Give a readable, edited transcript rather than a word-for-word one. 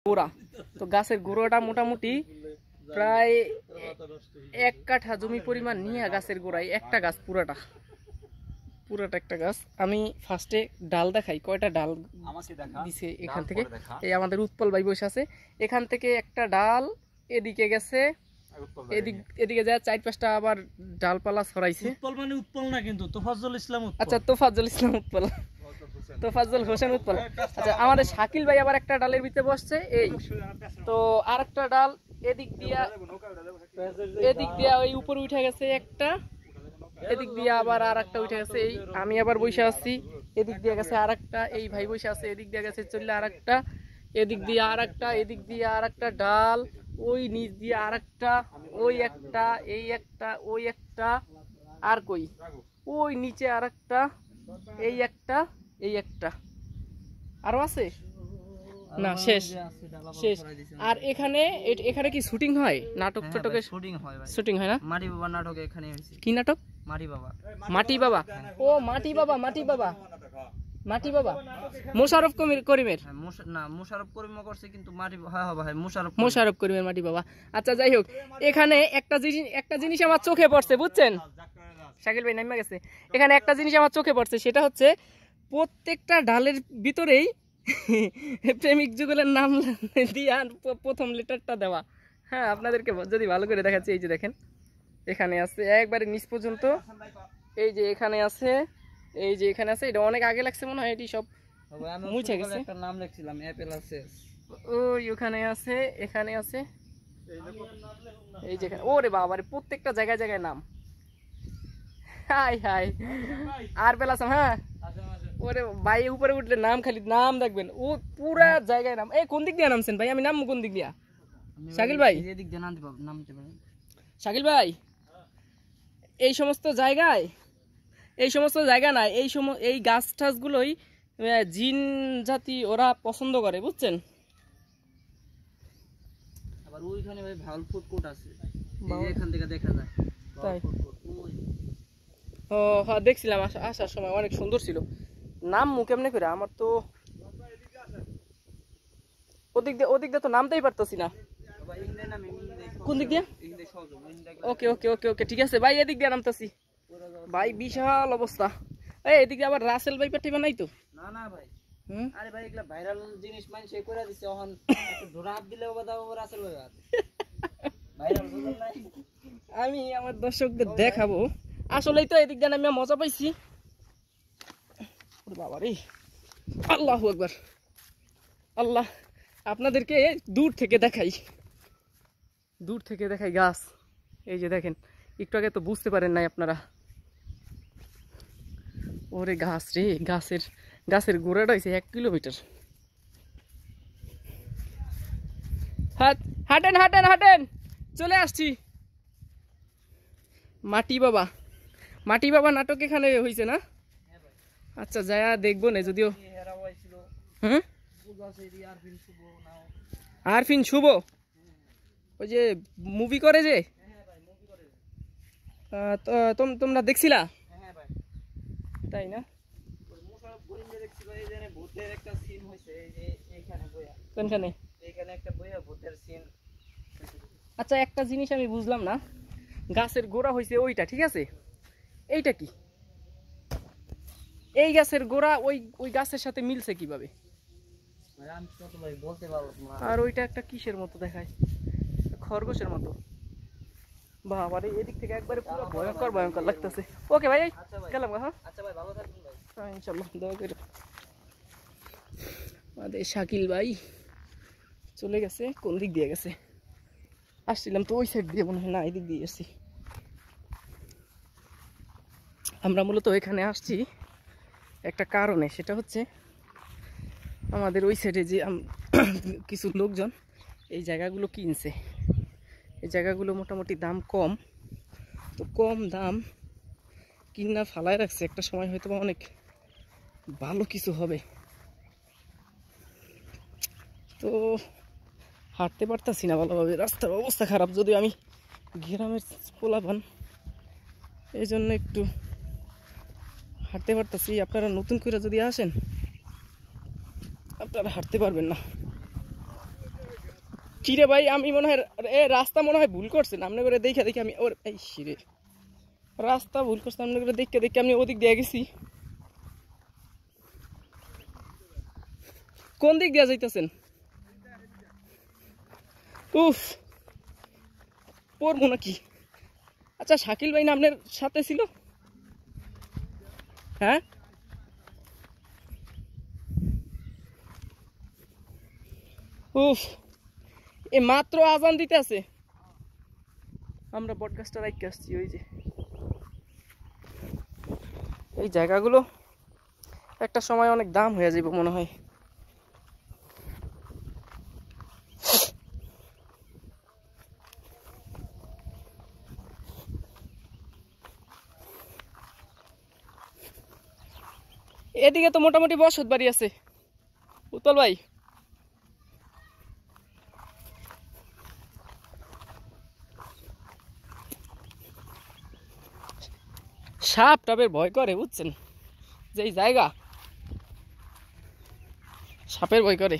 গোড়া। তো গাছের গোড়াটা মোটামুটি প্রায় 1 কাঠা জমি পরিমাণ নিয়ে গাছের গোড়ায় একটা গাছ পুরাটা একটা গাছ। আমি ফার্স্টে ডাল দেখাই কয়টা ডাল দিছে এখান থেকে। এই আমাদের উৎপল ভাই বসে আছে, এখান থেকে একটা ডাল এদিকে গেছে, এদিকে যায় 4-5টা আবার ডালপালা ছড়াইছে। উৎপল মানে উৎপল না কিন্তু তোফাজ্জল ইসলাম উৎপল। আচ্ছা তোফাজ্জল ইসলাম উৎপল, তোফাজ্জল হোসেন উৎপল। আচ্ছা আমাদের শাকিল ভাই আবার একটা ডালের ভিতরে বসছে। এই তো আর একটা ডাল এদিক দিয়া ওই উপরে উঠে গেছে একটা, এদিক দিয়ে আবার আর একটা উঠে গেছে। এই আমি আবার বসে আছি, এদিক দিয়ে গেছে আর একটা, এই ভাই বসে আছে, এদিক দিয়ে গেছে চললে আর একটা, এদিক দিয়ে আর একটা, এদিক দিয়ে আর একটা ডাল, ওই নিচ দিয়ে আর একটা, ওই একটা, এই একটা, ওই একটা, আর কই ওই নিচে আর একটা, এই একটা, এই একটা, আরো আছে না, শেষ শেষ। আর এখানে এখানে কি শুটিং হয় নাটক টাটকের? শুটিং হয় না? মাটি বাবা নাটক এখানে হয়েছে। কি নাটক? মাটি বাবা। মাটি বাবা, ও মাটি বাবা, মাটি বাবা, মাটি বাবা মোশাররফ করিমের না, মোশাররফ করিম করছে কিন্তু মাটি মোশাররফ করিমের মাটি বাবা। আচ্ছা যাই হোক, এখানে একটা জিনিস আমার চোখে পড়ছে, বুঝছেন শাকিল ভাই নামে গেছে, এখানে একটা জিনিস আমার চোখে পড়ছে, সেটা হচ্ছে প্রত্যেকটা ডালের ভিতরেই প্রেমিক যুগলের নাম দিয়ে প্রথম লেটারটা দেওয়া। হ্যাঁ আপনাদেরকে যদি ভালো করে দেখাচ্ছি, এই যে দেখেন এখানে আছে একবারে নিচ পর্যন্ত, এই যে এখানে আছে, এই যে এখানে আছে। এটা অনেক আগে লাগছে মনে হয়, এটি সব মুছে গেছে। একটা নাম লিখছিলাম অ্যাপেল আছে, ওই ওখানে আছে, এখানে আছে, এই যে ওরে বাবা রে, প্রত্যেকটা জায়গায় জায়গায় নাম। হাই হাই আর পেলাম। হ্যাঁ ওরে ভাই উপরে উঠলে নাম, খালি নাম দেখবেন, ও পুরা জায়গায় নাম। এই কোন দিক দিয়ে নামছেন ভাই? আমি নাম কোন দিক দিয়া? শাকিল ভাই এদিক দিয়ে নামতে পারেন। শাকিল ভাই এই সমস্ত জায়গা না, এই গাছ টাছগুলোই জিন জাতি ওরা পছন্দ করে, বুঝছেন? আবার ওইখানে ভাই ভাউল ফুড কোর্ট আছে, এখান থেকে দেখা যায়। তাই? ও হ্যাঁ দেখছিলাম আসার সময়, অনেক সুন্দর ছিল। নাম কেমনে করে? আমার তো ওদিক দিয়ে তো নামতেই পারতেছি না। কোন দিক দিয়ে? ওকে ওকে ওকে ওকে ঠিক আছে ভাই, এদিক দিয়ে নামতেছি ভাই। বিশাল অবস্থা। এই এদিক দিয়ে আবার রাসেল ভাই পাঠিয়ে নাই তো? না না ভাই, আরে ভাই এগুলা ভাইরাল জিনিস মানুষ কইরা দিছে, এখন একটু ধরা হাত দিলেও বাদাও রাসেল ভাই ভাইরাল বুঝুন নাই। আমি আমার দর্শকদের দেখাবো, আসলেই তো এদিক দিয়ে আমি মজা পাইছি। বাবা রে, আল্লাহু আকবার, আল্লাহ। আপনাদেরকে দূর থেকে দেখাই গাছ। এই যে দেখেন, একটু আগে তো বুঝতে পারেন নাই আপনারা। ওরে গাছ রে, গাছের গোড়াটা হয়েছে 1 কিলোমিটার। হাঁটেন হাঁটেন হাঁটেন, চলে আসছি। মাটি বাবা নাটক এখানে হয়েছে না? আচ্ছা যায়া দেখবো না, যদিও হ্যাঁ আরফিন শুভ ওই যে মুভি করে যে, তোমরা দেখছিলা? তাই না? আচ্ছা একটা জিনিস আমি বুঝলাম না, গাছের গোড়া হয়েছে ওইটা, ঠিক আছে, এইটা কি? এই গাছের গোড়া ওই গাছের সাথে মিলছে কিভাবে? আর ওইটা একটা কিসের মতো দেখায়, খরগোশের মতো। বাবারে এদিক থেকে একবারে পুরো ভয়ঙ্কর লাগতেছে। ওকে ভাই গেলাম। হ্যাঁ আচ্ছা ভাই ভালো থাকবেন ভাই, ইনশাআল্লাহ দোয়া করে। আমাদের শাকিল ভাই চলে গেছে, কোন দিক দিয়ে গেছে? আসছিলাম তো ওই সাইড দিয়ে, মনে হয় না এদিক দিয়ে আসছি। আমরা মূলত এখানে আসছি একটা কারণে, সেটা হচ্ছে আমাদের ওই সাইডে যে কিছু লোকজন এই জায়গাগুলো কিনছে। এই জায়গাগুলো মোটামুটি দাম কম, তো কম দাম কিনা ফালায় রাখছে, একটা সময় হয়তো অনেক ভালো কিছু হবে। তো হাঁটতে পারতাছি না ভালোভাবে, রাস্তার অবস্থা খারাপ, যদিও আমি গ্রামের পোলাপান, এই জন্য একটু হাঁটতে পারতাছি। আপনারা নতুন করে যদি আসেন আপনারা হাঁটতে পারবেন না। কিরে ভাই আমি মনে হয় রাস্তা মনে হয় ভুল করছেন আপনি করে দেখে দেখে আমি ওর এই শিরে রাস্তা ভুল করছেন আপনি করে দেখে দেখে আমি ওদিক দিয়ে গেছি কোন দিক দিয়ে যাইতেছেন উফ পড়বো নাকি আচ্ছা শাকিল ভাই না আপনার সাথে ছিল হ্যাঁ উফ এ মাত্র আজান দিতে আছে আমরা বটগাছটা রাখতে আসছি ওই যে এই জায়গাগুলো একটা সময় অনেক দাম হয়ে যাবে মনে হয় এদিকে তো মোটামুটি বসত বাড়ি আছে উতল ভাই সাপ টাপের ভয় করে বুঝছেন যে এই জায়গা সাপের ভয় করে